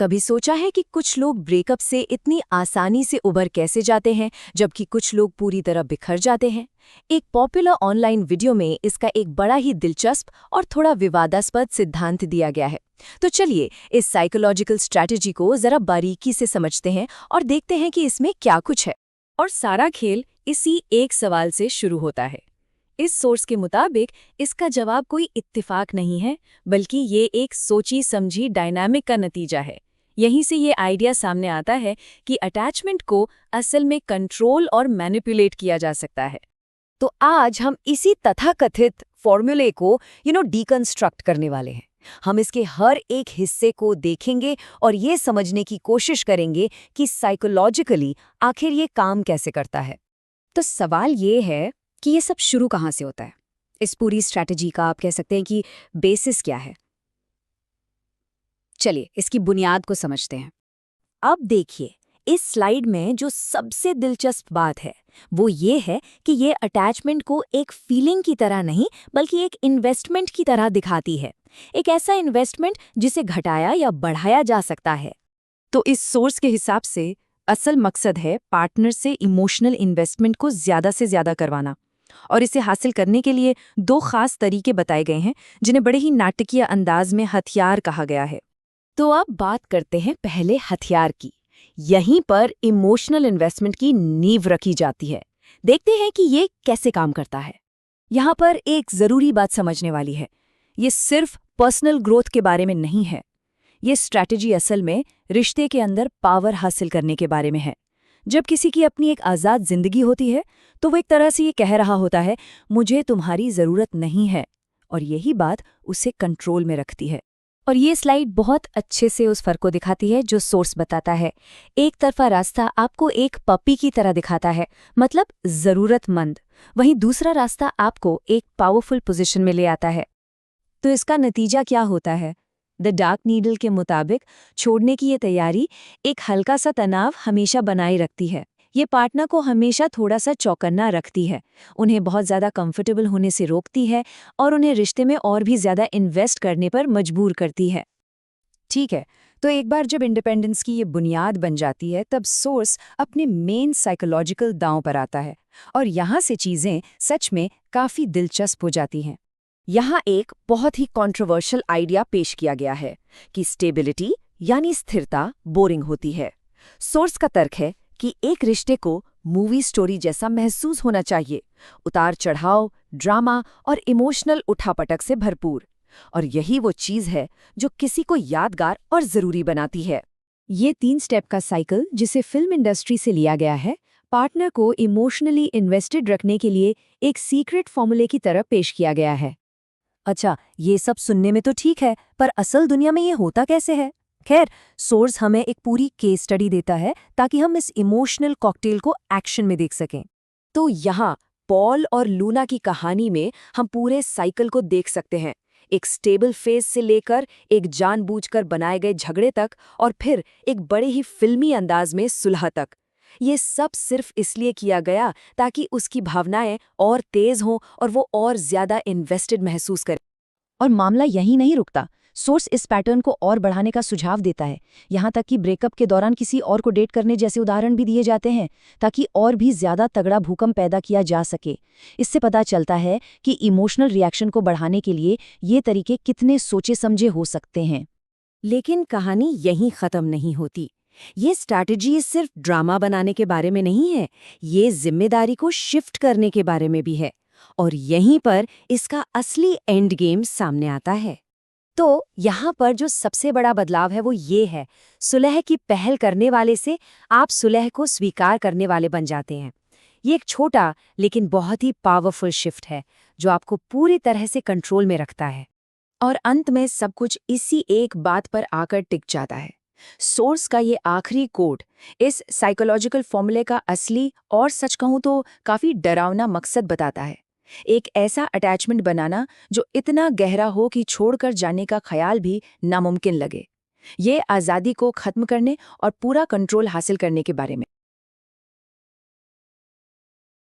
कभी सोचा है कि कुछ लोग ब्रेकअप से इतनी आसानी से उबर कैसे जाते हैं, जबकि कुछ लोग पूरी तरह बिखर जाते हैं? एक पॉपुलर ऑनलाइन वीडियो में इसका एक बड़ा ही दिलचस्प और थोड़ा विवादास्पद सिद्धांत दिया गया है। तो चलिए इस साइकोलॉजिकल स्ट्रैटेजी को जरा बारीकी से समझते हैं और देखते हैं कि इसमें क्या कुछ है। और सारा खेल इसी एक सवाल से शुरू होता है। इस सोर्स के मुताबिक इसका जवाब कोई इत्तेफाक नहीं है, बल्कि ये एक सोची समझी डायनामिक का नतीजा है। यहीं से ये आइडिया सामने आता है कि अटैचमेंट को असल में कंट्रोल और मैनिपुलेट किया जा सकता है। तो आज हम इसी तथाकथित फॉर्मूले को डीकंस्ट्रक्ट करने वाले हैं। हम इसके हर एक हिस्से को देखेंगे और ये समझने की कोशिश करेंगे कि साइकोलॉजिकली आखिर ये काम कैसे करता है। तो सवाल ये है कि ये सब शुरू कहाँ से होता है? इस पूरी स्ट्रैटेजी का आप कह सकते हैं कि बेसिस क्या है। चलिए इसकी बुनियाद को समझते हैं। अब देखिए, इस स्लाइड में जो सबसे दिलचस्प बात है वो ये है कि ये अटैचमेंट को एक फीलिंग की तरह नहीं बल्कि एक इन्वेस्टमेंट की तरह दिखाती है। एक ऐसा इन्वेस्टमेंट जिसे घटाया या बढ़ाया जा सकता है। तो इस सोर्स के हिसाब से असल मकसद है पार्टनर से इमोशनल इन्वेस्टमेंट को ज्यादा से ज्यादा करवाना, और इसे हासिल करने के लिए दो खास तरीके बताए गए हैं जिन्हें बड़े ही नाटकीय अंदाज में हथियार कहा गया है। तो अब बात करते हैं पहले हथियार की। यहीं पर इमोशनल इन्वेस्टमेंट की नींव रखी जाती है। देखते हैं कि ये कैसे काम करता है। यहाँ पर एक जरूरी बात समझने वाली है, ये सिर्फ पर्सनल ग्रोथ के बारे में नहीं है। ये स्ट्रैटेजी असल में रिश्ते के अंदर पावर हासिल करने के बारे में है। जब किसी की अपनी एक आज़ाद जिंदगी होती है तो वो एक तरह से ये कह रहा होता है, मुझे तुम्हारी ज़रूरत नहीं है, और यही बात उसे कंट्रोल में रखती है। और ये स्लाइड बहुत अच्छे से उस फर्क को दिखाती है जो सोर्स बताता है। एक तरफा रास्ता आपको एक पपी की तरह दिखाता है, मतलब ज़रूरतमंद, वहीं दूसरा रास्ता आपको एक पावरफुल पोजीशन में ले आता है। तो इसका नतीजा क्या होता है? द डार्क नीडल के मुताबिक छोड़ने की ये तैयारी एक हल्का सा तनाव हमेशा बनाए रखती है। ये पार्टनर को हमेशा थोड़ा सा चौकन्ना रखती है, उन्हें बहुत ज़्यादा कंफर्टेबल होने से रोकती है और उन्हें रिश्ते में और भी ज़्यादा इन्वेस्ट करने पर मजबूर करती है। ठीक है, तो एक बार जब इंडिपेंडेंस की ये बुनियाद बन जाती है तब सोर्स अपने मेन साइकोलॉजिकल दांव पर आता है, और यहाँ से चीज़ें सच में काफ़ी दिलचस्प हो जाती हैं। यहाँ एक बहुत ही कंट्रोवर्शियल आइडिया पेश किया गया है कि स्टेबिलिटी यानी स्थिरता बोरिंग होती है। सोर्स का तर्क है कि एक रिश्ते को मूवी स्टोरी जैसा महसूस होना चाहिए, उतार चढ़ाव, ड्रामा और इमोशनल उठापटक से भरपूर। और यही वो चीज़ है जो किसी को यादगार और ज़रूरी बनाती है। ये 3 स्टेप का साइकिल जिसे फिल्म इंडस्ट्री से लिया गया है, पार्टनर को इमोशनली इन्वेस्टेड रखने के लिए एक सीक्रेट फॉर्मूले की तरह पेश किया गया है। अच्छा, ये सब सुनने में तो ठीक है, पर असल दुनिया में ये होता कैसे है? खैर, सोर्स हमें एक पूरी केस स्टडी देता है ताकि हम इस इमोशनल कॉकटेल को एक्शन में देख सकें। तो यहाँ पॉल और लूना की कहानी में हम पूरे साइकिल को देख सकते हैं, एक स्टेबल फेज से लेकर एक जानबूझकर बनाए गए झगड़े तक, और फिर एक बड़े ही फिल्मी अंदाज में सुलह तक। ये सब सिर्फ इसलिए किया गया ताकि उसकी भावनाएं और तेज हों और वो और ज्यादा इन्वेस्टेड महसूस करे। और मामला यहीं नहीं रुकता। सोर्स इस पैटर्न को और बढ़ाने का सुझाव देता है, यहाँ तक कि ब्रेकअप के दौरान किसी और को डेट करने जैसे उदाहरण भी दिए जाते हैं ताकि और भी ज्यादा तगड़ा भूकंप पैदा किया जा सके। इससे पता चलता है कि इमोशनल रिएक्शन को बढ़ाने के लिए ये तरीके कितने सोचे समझे हो सकते हैं। लेकिन कहानी यहीं खत्म नहीं होती। ये स्ट्रैटेजी सिर्फ ड्रामा बनाने के बारे में नहीं है, ये जिम्मेदारी को शिफ्ट करने के बारे में भी है। और यहीं पर इसका असली एंड गेम सामने आता है। तो यहाँ पर जो सबसे बड़ा बदलाव है वो ये है, सुलह की पहल करने वाले से आप सुलह को स्वीकार करने वाले बन जाते हैं। ये एक छोटा लेकिन बहुत ही पावरफुल शिफ्ट है जो आपको पूरी तरह से कंट्रोल में रखता है। और अंत में सब कुछ इसी एक बात पर आकर टिक जाता है। सोर्स का ये आखिरी कोड इस साइकोलॉजिकल फॉर्मूले का असली और सच कहूँ तो काफ़ी डरावना मकसद बताता है। एक ऐसा अटैचमेंट बनाना जो इतना गहरा हो कि छोड़कर जाने का ख्याल भी नामुमकिन लगे। ये आज़ादी को ख़त्म करने और पूरा कंट्रोल हासिल करने के बारे में।